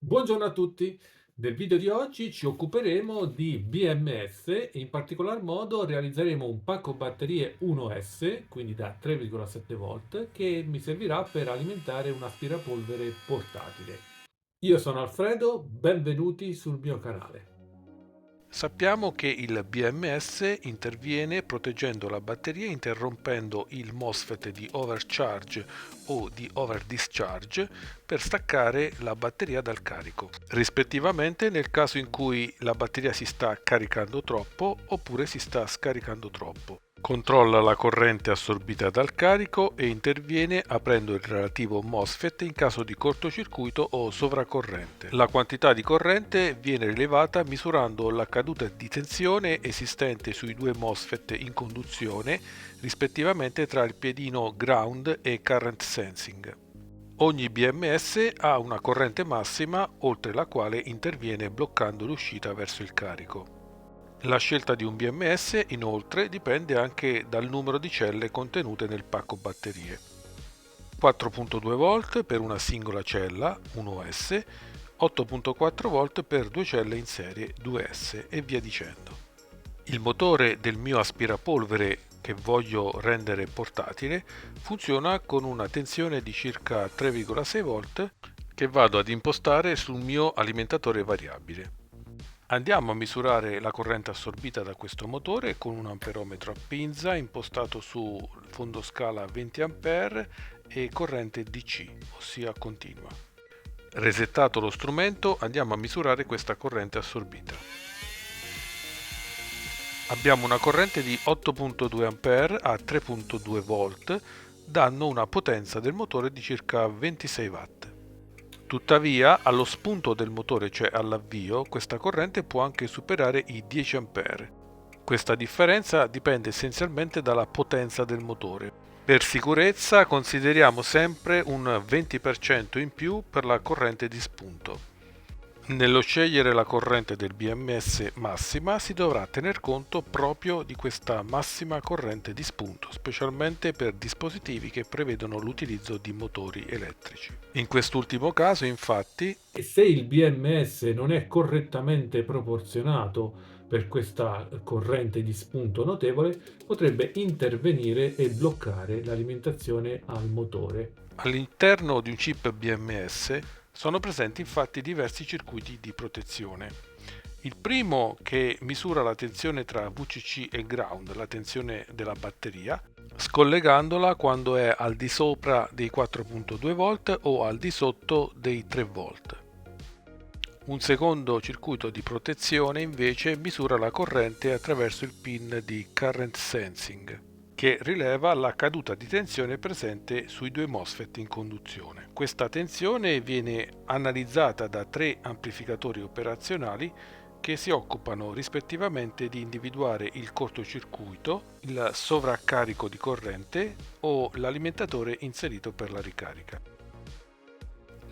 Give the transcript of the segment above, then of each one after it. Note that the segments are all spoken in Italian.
Buongiorno a tutti. Nel video di oggi ci occuperemo di BMS e in particolar modo realizzeremo un pacco batterie 1S, quindi da 3,7 volt, che mi servirà per alimentare un aspirapolvere portatile. Io sono Alfredo, benvenuti sul mio canale. Sappiamo che il BMS interviene proteggendo la batteria e interrompendo il MOSFET di overcharge o di overdischarge per staccare la batteria dal carico, rispettivamente nel caso in cui la batteria si sta caricando troppo oppure si sta scaricando troppo. Controlla la corrente assorbita dal carico e interviene aprendo il relativo MOSFET in caso di cortocircuito o sovracorrente. La quantità di corrente viene rilevata misurando la caduta di tensione esistente sui due MOSFET in conduzione, rispettivamente tra il piedino ground e current sensing. Ogni BMS ha una corrente massima oltre la quale interviene bloccando l'uscita verso il carico. La scelta di un BMS inoltre dipende anche dal numero di celle contenute nel pacco batterie. 4.2 volt per una singola cella 1S, 8.4 volt per due celle in serie 2S e via dicendo. Il motore del mio aspirapolvere che voglio rendere portatile funziona con una tensione di circa 3,6 volt che vado ad impostare sul mio alimentatore variabile. Andiamo a misurare la corrente assorbita da questo motore con un amperometro a pinza impostato su fondo scala 20 A e corrente DC, ossia continua. Resettato lo strumento, andiamo a misurare questa corrente assorbita. Abbiamo una corrente di 8.2 A a 3.2 V, dando una potenza del motore di circa 26 watt. Tuttavia, allo spunto del motore, cioè all'avvio, questa corrente può anche superare i 10 A. Questa differenza dipende essenzialmente dalla potenza del motore. Per sicurezza consideriamo sempre un 20% in più per la corrente di spunto. Nello scegliere la corrente del BMS massima si dovrà tener conto proprio di questa massima corrente di spunto, specialmente per dispositivi che prevedono l'utilizzo di motori elettrici. In quest'ultimo caso, infatti, E se il BMS non è correttamente proporzionato per questa corrente di spunto notevole, potrebbe intervenire e bloccare l'alimentazione al motore. all'interno di un chip BMS sono presenti infatti diversi circuiti di protezione. Il primo, che misura la tensione tra VCC e ground, la tensione della batteria, scollegandola quando è al di sopra dei 4.2 volt o al di sotto dei 3 volt. Un secondo circuito di protezione invece misura la corrente attraverso il pin di current sensing, che rileva la caduta di tensione presente sui due MOSFET in conduzione. Questa tensione viene analizzata da tre amplificatori operazionali che si occupano rispettivamente di individuare il cortocircuito, il sovraccarico di corrente o l'alimentatore inserito per la ricarica.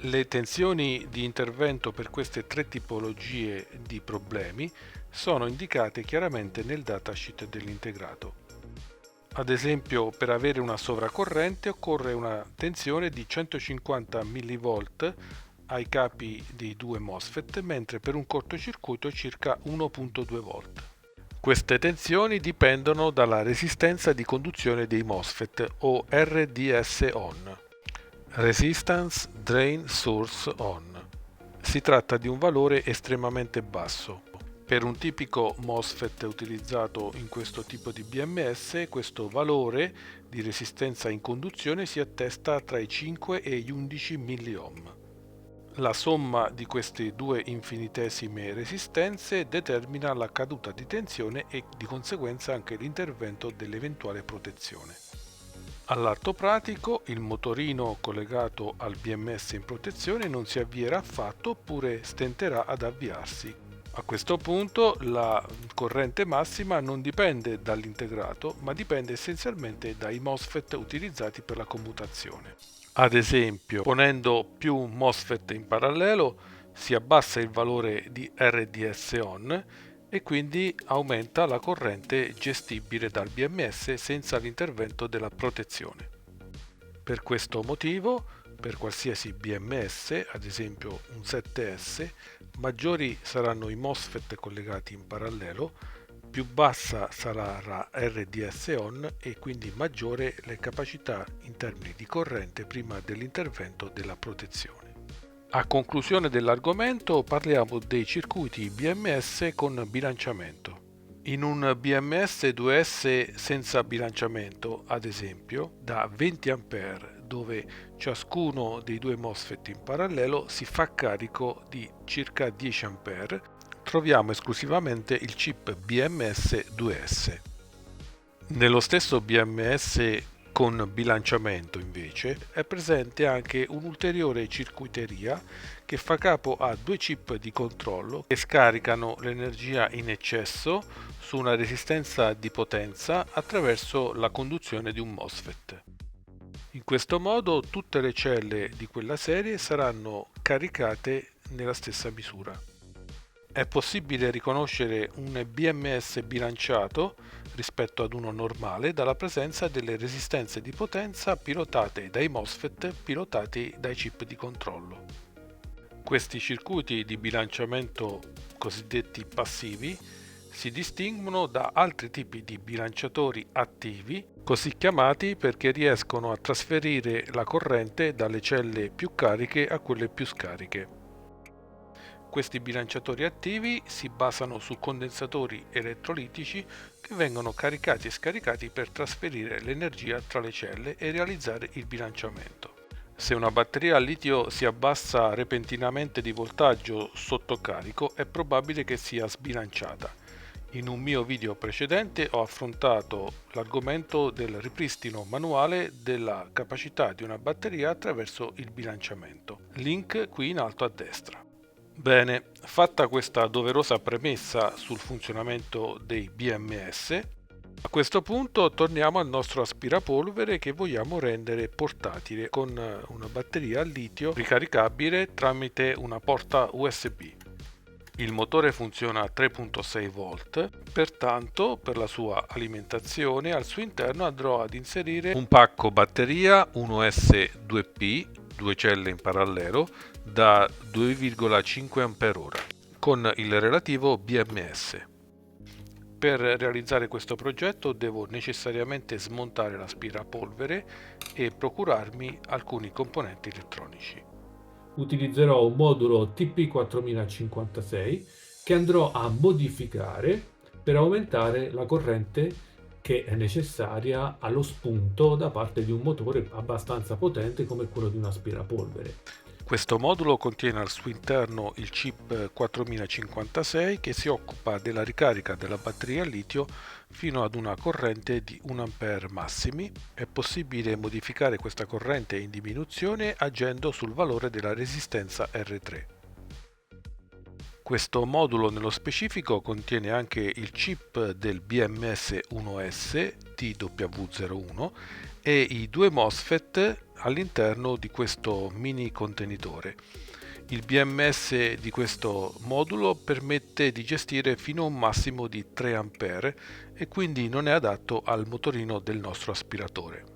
Le tensioni di intervento per queste tre tipologie di problemi sono indicate chiaramente nel datasheet dell'integrato. Ad esempio, per avere una sovracorrente occorre una tensione di 150 mV ai capi dei due MOSFET, mentre per un cortocircuito circa 1.2 volt. Queste tensioni dipendono dalla resistenza di conduzione dei MOSFET o RDS-on, Resistance Drain Source On. Si tratta di un valore estremamente basso. Per un tipico MOSFET utilizzato in questo tipo di BMS, questo valore di resistenza in conduzione si attesta tra i 5 e gli 11 milliohm. La somma di queste due infinitesime resistenze determina la caduta di tensione e di conseguenza anche l'intervento dell'eventuale protezione. All'atto pratico, il motorino collegato al BMS in protezione non si avvierà affatto oppure stenterà ad avviarsi. A questo punto la corrente massima non dipende dall'integrato, ma dipende essenzialmente dai MOSFET utilizzati per la commutazione. Ad esempio, ponendo più MOSFET in parallelo, si abbassa il valore di RDS-on e quindi aumenta la corrente gestibile dal BMS senza l'intervento della protezione. Per questo motivo, per qualsiasi BMS, ad esempio un 7S, maggiori saranno i MOSFET collegati in parallelo, più bassa sarà la RDS on e quindi maggiore le capacità in termini di corrente prima dell'intervento della protezione. A conclusione dell'argomento parliamo dei circuiti BMS con bilanciamento. In un BMS 2S senza bilanciamento, ad esempio, da 20 A, dove ciascuno dei due MOSFET in parallelo si fa carico di circa 10 A, troviamo esclusivamente il chip BMS 2S. Nello stesso BMS con bilanciamento invece è presente anche un'ulteriore circuiteria che fa capo a due chip di controllo che scaricano l'energia in eccesso su una resistenza di potenza attraverso la conduzione di un MOSFET. In questo modo tutte le celle di quella serie saranno caricate nella stessa misura. È possibile riconoscere un BMS bilanciato rispetto ad uno normale dalla presenza delle resistenze di potenza pilotate dai MOSFET pilotati dai chip di controllo. Questi circuiti di bilanciamento cosiddetti passivi si distinguono da altri tipi di bilanciatori attivi, così chiamati perché riescono a trasferire la corrente dalle celle più cariche a quelle più scariche. Questi bilanciatori attivi si basano su condensatori elettrolitici che vengono caricati e scaricati per trasferire l'energia tra le celle e realizzare il bilanciamento. Se una batteria a litio si abbassa repentinamente di voltaggio sotto carico, è probabile che sia sbilanciata. In un mio video precedente ho affrontato l'argomento del ripristino manuale della capacità di una batteria attraverso il bilanciamento. Link qui in alto a destra. Bene, fatta questa doverosa premessa sul funzionamento dei BMS, a questo punto torniamo al nostro aspirapolvere che vogliamo rendere portatile con una batteria a litio ricaricabile tramite una porta USB. Il motore funziona a 3.6 volt, pertanto per la sua alimentazione al suo interno andrò ad inserire un pacco batteria 1S 2P, due celle in parallelo, da 2,5 Ah con il relativo BMS. Per realizzare questo progetto devo necessariamente smontare l'aspirapolvere e procurarmi alcuni componenti elettronici. Utilizzerò un modulo TP4056 che andrò a modificare per aumentare la corrente che è necessaria allo spunto da parte di un motore abbastanza potente come quello di un aspirapolvere. Questo modulo contiene al suo interno il chip 4056 che si occupa della ricarica della batteria a litio fino ad una corrente di 1 A massimi. È possibile modificare questa corrente in diminuzione agendo sul valore della resistenza R3. Questo modulo nello specifico contiene anche il chip del BMS 1S TW01 e i due MOSFET all'interno di questo mini contenitore. Il BMS di questo modulo permette di gestire fino a un massimo di 3 A e quindi non è adatto al motorino del nostro aspiratore.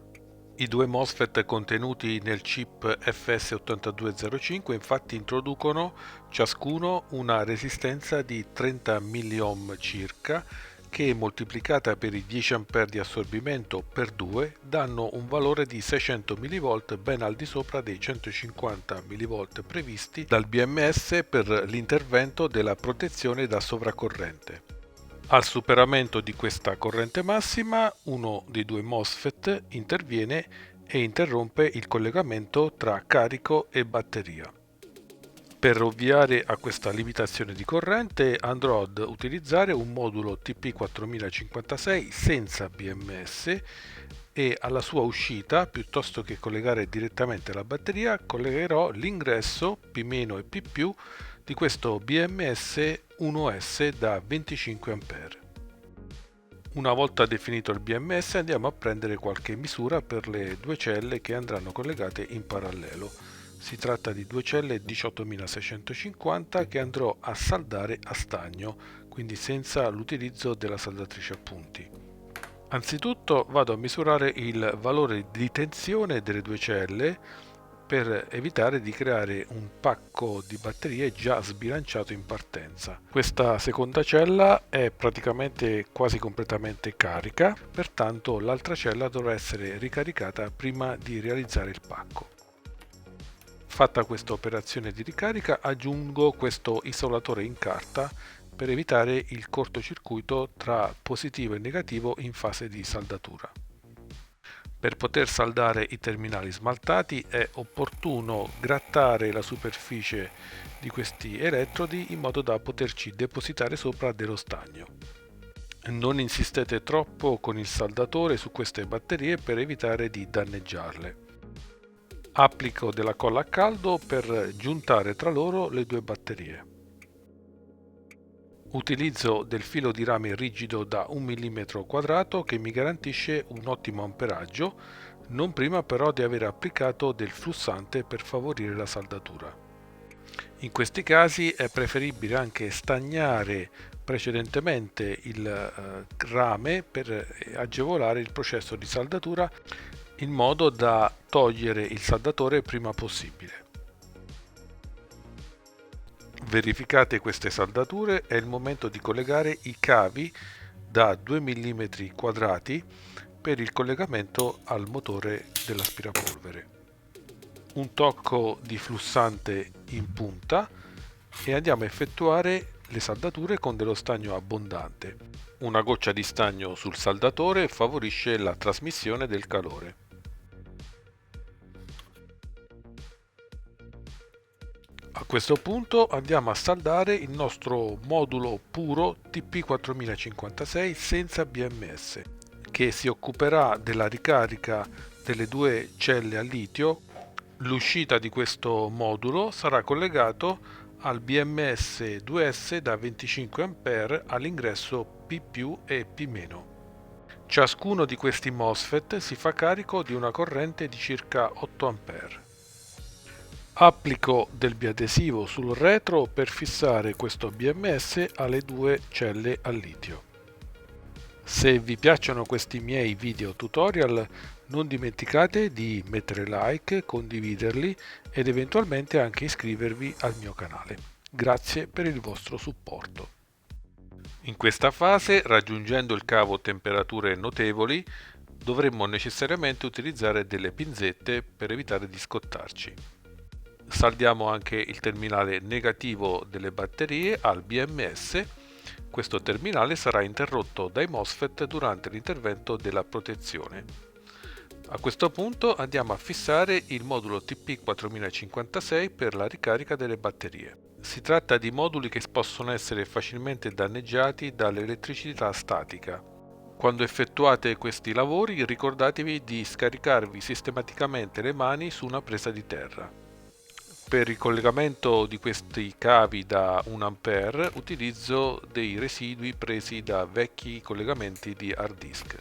I due MOSFET contenuti nel chip FS8205 infatti introducono ciascuno una resistenza di 30 milliohm circa che moltiplicata per i 10 A di assorbimento per 2 danno un valore di 600 mV ben al di sopra dei 150 mV previsti dal BMS per l'intervento della protezione da sovracorrente. Al superamento di questa corrente massima, uno dei due MOSFET interviene e interrompe il collegamento tra carico e batteria. Per ovviare a questa limitazione di corrente andrò ad utilizzare un modulo TP4056 senza BMS e alla sua uscita, piuttosto che collegare direttamente la batteria, collegherò l'ingresso P- e P+ di questo BMS 1S da 25 A. Una volta definito il BMS andiamo a prendere qualche misura per le due celle che andranno collegate in parallelo. Si tratta di due celle 18650 che andrò a saldare a stagno, quindi senza l'utilizzo della saldatrice a punti. Anzitutto vado a misurare il valore di tensione delle due celle per evitare di creare un pacco di batterie già sbilanciato in partenza. Questa seconda cella è praticamente quasi completamente carica, pertanto l'altra cella dovrà essere ricaricata prima di realizzare il pacco. Fatta questa operazione di ricarica, aggiungo questo isolatore in carta per evitare il cortocircuito tra positivo e negativo in fase di saldatura. Per poter saldare i terminali smaltati è opportuno grattare la superficie di questi elettrodi in modo da poterci depositare sopra dello stagno. Non insistete troppo con il saldatore su queste batterie per evitare di danneggiarle. Applico della colla a caldo per giuntare tra loro le due batterie. Utilizzo del filo di rame rigido da 1 mm quadrato che mi garantisce un ottimo amperaggio, non prima però di aver applicato del flussante per favorire la saldatura. In questi casi è preferibile anche stagnare precedentemente il rame per agevolare il processo di saldatura in modo da togliere il saldatore prima possibile. Verificate queste saldature, è il momento di collegare i cavi da 2 mm quadrati per il collegamento al motore dell'aspirapolvere. Un tocco di flussante in punta e andiamo a effettuare le saldature con dello stagno abbondante. Una goccia di stagno sul saldatore favorisce la trasmissione del calore. A questo punto andiamo a saldare il nostro modulo puro TP4056 senza BMS, che si occuperà della ricarica delle due celle a litio. L'uscita di questo modulo sarà collegato al BMS 2S da 25 A all'ingresso P+ e P-. Ciascuno di questi MOSFET si fa carico di una corrente di circa 8 A. Applico del biadesivo sul retro per fissare questo BMS alle due celle a litio. Se vi piacciono questi miei video tutorial, non dimenticate di mettere like, condividerli ed eventualmente anche iscrivervi al mio canale. Grazie per il vostro supporto. In questa fase, raggiungendo il cavo temperature notevoli, dovremmo necessariamente utilizzare delle pinzette per evitare di scottarci. Saldiamo anche il terminale negativo delle batterie al BMS. Questo terminale sarà interrotto dai MOSFET durante l'intervento della protezione. A questo punto andiamo a fissare il modulo TP4056 per la ricarica delle batterie. Si tratta di moduli che possono essere facilmente danneggiati dall'elettricità statica. Quando effettuate questi lavori ricordatevi di scaricarvi sistematicamente le mani su una presa di terra. Per il collegamento di questi cavi da 1 A utilizzo dei residui presi da vecchi collegamenti di hard disk.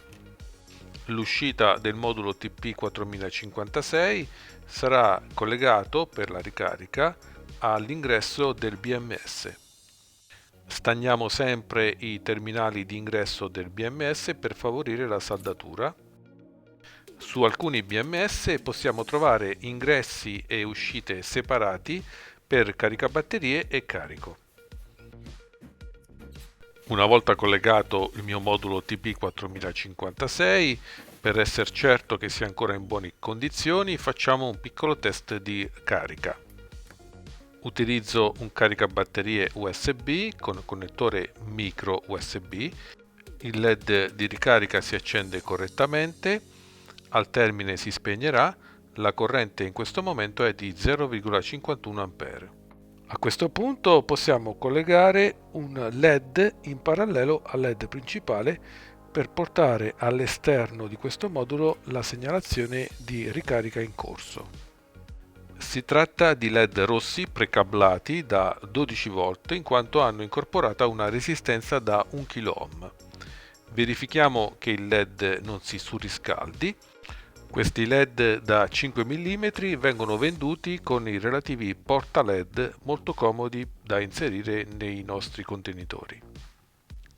L'uscita del modulo TP4056 sarà collegato per la ricarica all'ingresso del BMS. Stagniamo sempre i terminali di ingresso del BMS per favorire la saldatura. Su alcuni BMS possiamo trovare ingressi e uscite separati per caricabatterie e carico. Una volta collegato il mio modulo TP4056, per essere certo che sia ancora in buone condizioni, facciamo un piccolo test di carica. Utilizzo un caricabatterie USB con connettore micro USB. Il LED di ricarica si accende correttamente. Al termine si spegnerà, la corrente in questo momento è di 0,51 A. A questo punto possiamo collegare un LED in parallelo al LED principale per portare all'esterno di questo modulo la segnalazione di ricarica in corso. Si tratta di LED rossi precablati da 12 volt in quanto hanno incorporata una resistenza da 1 kΩ. Verifichiamo che il LED non si surriscaldi. Questi LED da 5 mm vengono venduti con i relativi porta LED molto comodi da inserire nei nostri contenitori.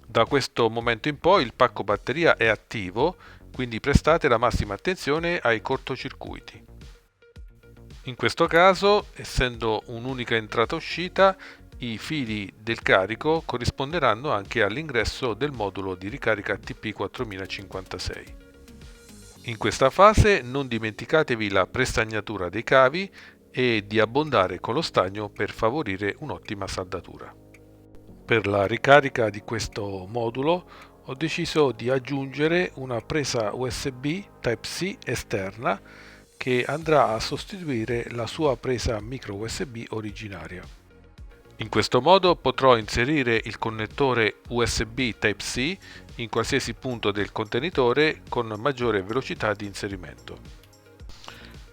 Da questo momento in poi il pacco batteria è attivo, quindi prestate la massima attenzione ai cortocircuiti. In questo caso, essendo un'unica entrata-uscita, i fili del carico corrisponderanno anche all'ingresso del modulo di ricarica TP4056. In questa fase non dimenticatevi la prestagnatura dei cavi e di abbondare con lo stagno per favorire un'ottima saldatura. Per la ricarica di questo modulo ho deciso di aggiungere una presa USB Type-C esterna che andrà a sostituire la sua presa micro USB originaria. In questo modo potrò inserire il connettore USB Type-C in qualsiasi punto del contenitore con maggiore velocità di inserimento.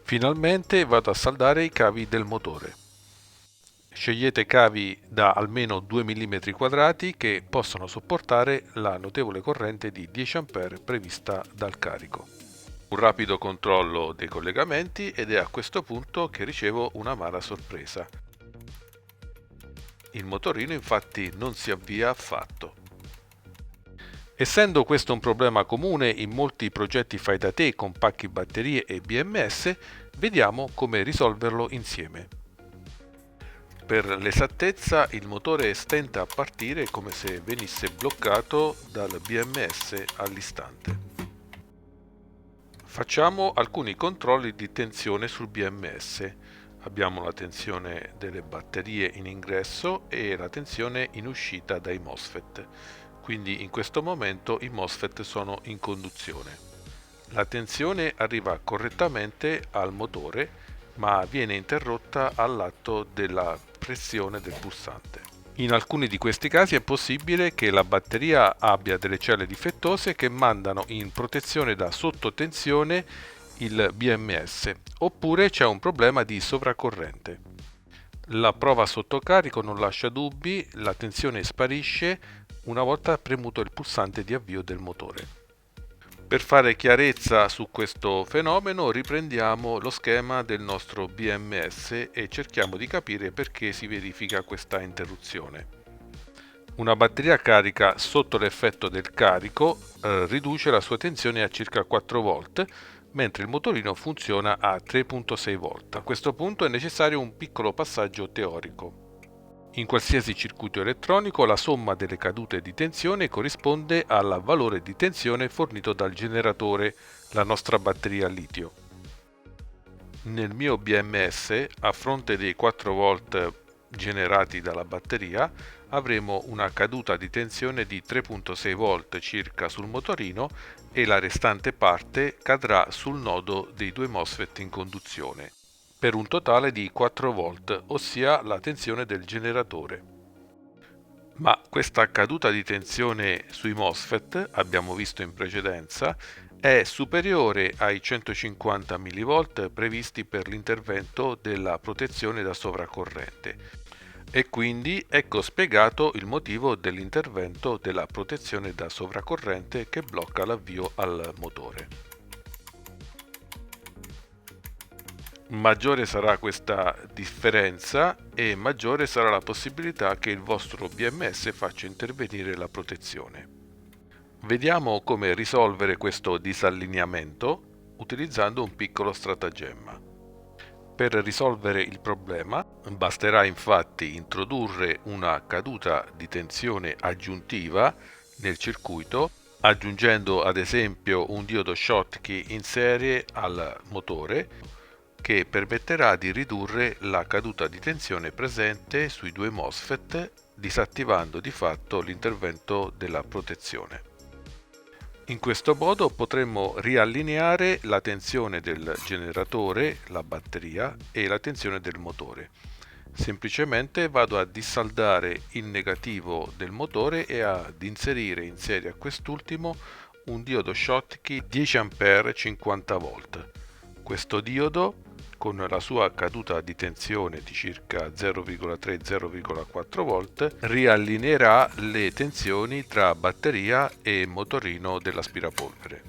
Finalmente vado a saldare i cavi del motore. Scegliete cavi da almeno 2 mm quadrati che possano sopportare la notevole corrente di 10 A prevista dal carico. Un rapido controllo dei collegamenti ed è a questo punto che ricevo un'amara sorpresa. Il motorino infatti non si avvia affatto. Essendo questo un problema comune in molti progetti fai da te con pacchi batterie e BMS, vediamo come risolverlo insieme. Per l'esattezza il motore stenta a partire come se venisse bloccato dal BMS all'istante. Facciamo alcuni controlli di tensione sul BMS. Abbiamo la tensione delle batterie in ingresso e la tensione in uscita dai MOSFET. Quindi in questo momento i MOSFET sono in conduzione. La tensione arriva correttamente al motore, ma viene interrotta all'atto della pressione del pulsante. In alcuni di questi casi è possibile che la batteria abbia delle celle difettose che mandano in protezione da sottotensione il BMS, oppure c'è un problema di sovracorrente. La prova sotto carico non lascia dubbi, la tensione sparisce una volta premuto il pulsante di avvio del motore. Per fare chiarezza su questo fenomeno riprendiamo lo schema del nostro BMS e cerchiamo di capire perché si verifica questa interruzione. Una batteria carica sotto l'effetto del carico riduce la sua tensione a circa 4 volt, mentre il motorino funziona a 3.6 volt. A questo punto è necessario un piccolo passaggio teorico. In qualsiasi circuito elettronico la somma delle cadute di tensione corrisponde al valore di tensione fornito dal generatore, la nostra batteria a litio. Nel mio BMS, a fronte dei 4 volt generati dalla batteria, avremo una caduta di tensione di 3.6 volt circa sul motorino e la restante parte cadrà sul nodo dei due MOSFET in conduzione, per un totale di 4 volt, ossia la tensione del generatore. Ma questa caduta di tensione sui MOSFET, abbiamo visto in precedenza, è superiore ai 150 mV previsti per l'intervento della protezione da sovracorrente. E quindi ecco spiegato il motivo dell'intervento della protezione da sovracorrente che blocca l'avvio al motore. Maggiore sarà questa differenza e maggiore sarà la possibilità che il vostro BMS faccia intervenire la protezione. Vediamo come risolvere questo disallineamento utilizzando un piccolo stratagemma. Per risolvere il problema basterà infatti introdurre una caduta di tensione aggiuntiva nel circuito, aggiungendo ad esempio un diodo Schottky in serie al motore che permetterà di ridurre la caduta di tensione presente sui due MOSFET, disattivando di fatto l'intervento della protezione. In questo modo potremmo riallineare la tensione del generatore, la batteria, e la tensione del motore. Semplicemente vado a dissaldare il negativo del motore e ad inserire in serie a quest'ultimo un diodo Schottky 10 A 50 V. Questo diodo, con la sua caduta di tensione di circa 0,3-0,4 volt, riallineerà le tensioni tra batteria e motorino dell'aspirapolvere.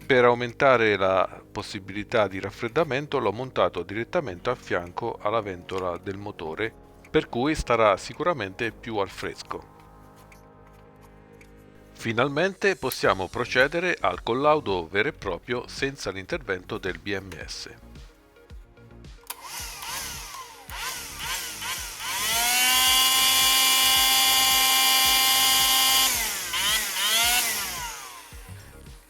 Per aumentare la possibilità di raffreddamento l'ho montato direttamente a fianco alla ventola del motore, per cui starà sicuramente più al fresco. Finalmente possiamo procedere al collaudo vero e proprio senza l'intervento del BMS.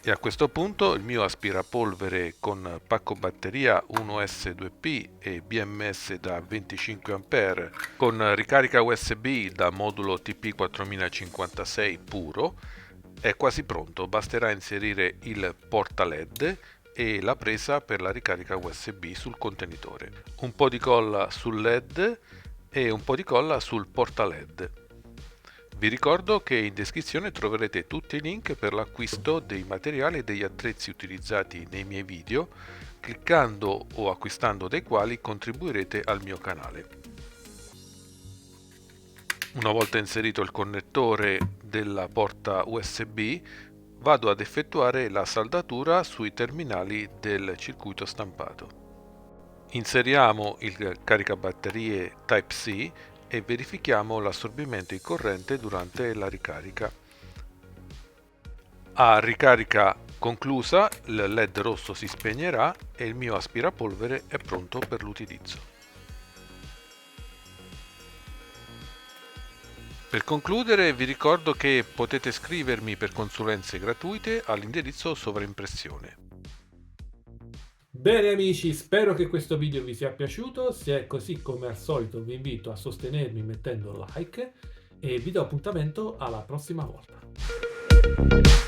E a questo punto il mio aspirapolvere con pacco batteria 1S2P e BMS da 25 A con ricarica USB da modulo TP4056 puro è quasi pronto. Basterà inserire il porta LED e la presa per la ricarica USB sul contenitore. Un po' di colla sul LED e un po' di colla sul porta LED. Vi ricordo che in descrizione troverete tutti i link per l'acquisto dei materiali e degli attrezzi utilizzati nei miei video, cliccando o acquistando dei quali contribuirete al mio canale. Una volta inserito il connettore della porta USB, vado ad effettuare la saldatura sui terminali del circuito stampato. Inseriamo il caricabatterie Type-C e verifichiamo l'assorbimento di corrente durante la ricarica. A ricarica conclusa, il LED rosso si spegnerà e il mio aspirapolvere è pronto per l'utilizzo. Per concludere, vi ricordo che potete scrivermi per consulenze gratuite all'indirizzo sovraimpressione. Bene amici, spero che questo video vi sia piaciuto. Se è così, come al solito vi invito a sostenermi mettendo like e vi do appuntamento alla prossima volta.